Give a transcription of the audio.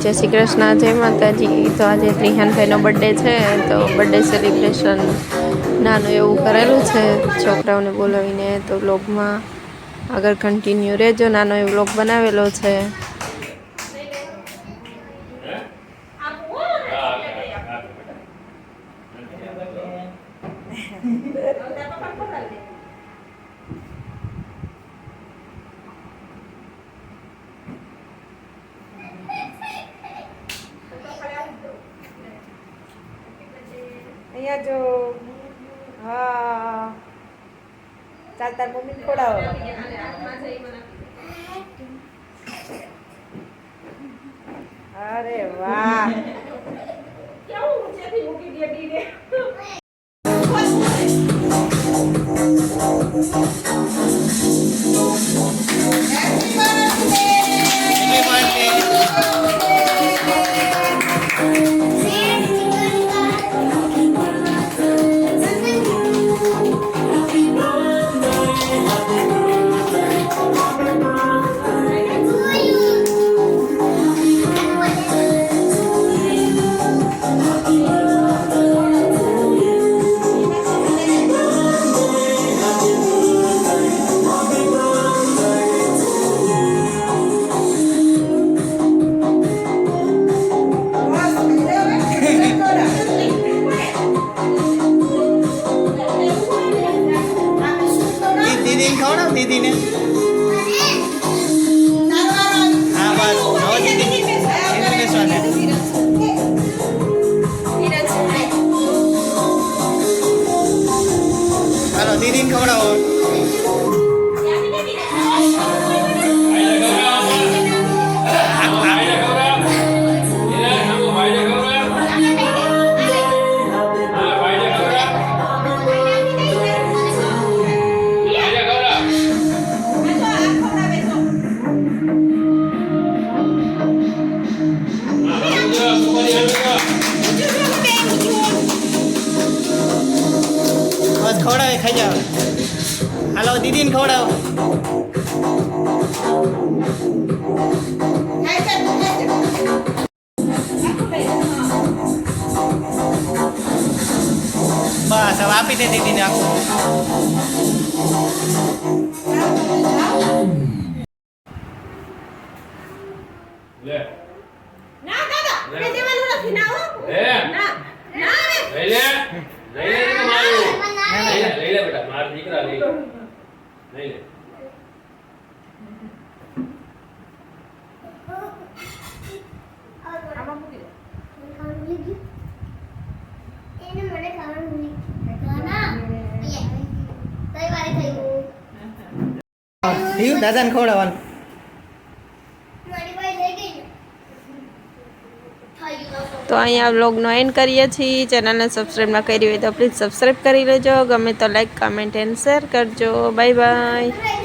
જય શ્રી કૃષ્ણ, જય માતાજી। તો આજે ત્રિહાનભાઈનો બર્થડે છે, તો બર્થડે સેલિબ્રેશન નાનું એવું કરેલું છે છોકરાઓને બોલાવીને। તો વ્લોગમાં આગળ કન્ટિન્યુ રહેજો, નાનો એવો વ્લોગ બનાવેલો છે। અહીંયા જો હા ચાલ તાર મમ્મી ખોડાવો। અરે વાહ કેવું ઊંચેથી મૂકી દે દીને। दीदी ने हाँ बस आओ दीदी हेलो दीदी खवड़ाओ। बस खवड़ावे खाई जाओ। हेलो दीदी ने खवड़ाओ। बस अब आप ही दे दीदी ने आपको। ले ના દાદા એ દેવાનું નથી ના હો ले ના ના ले ले ले ले बेटा मार દીકરા ले ले ले આમાં મૂકી દે ખાવાનું લીધું એને મને ખાવાનું લીધું ના કઈ વારે થયું થયું દાદાને ખવડાવવાનું। મારી પાસે લઈ ગઈ ને તો અહીંયા વ્લોગનો એન્ડ કરીએ છીએ। ચેનલને સબસ્ક્રાઈબ ના કરી હોય તો પ્લીઝ સબસ્ક્રાઈબ કરી લેજો। ગમે તો લાઈક, કમેન્ટ એન્ડ શેર કરજો। Bye bye.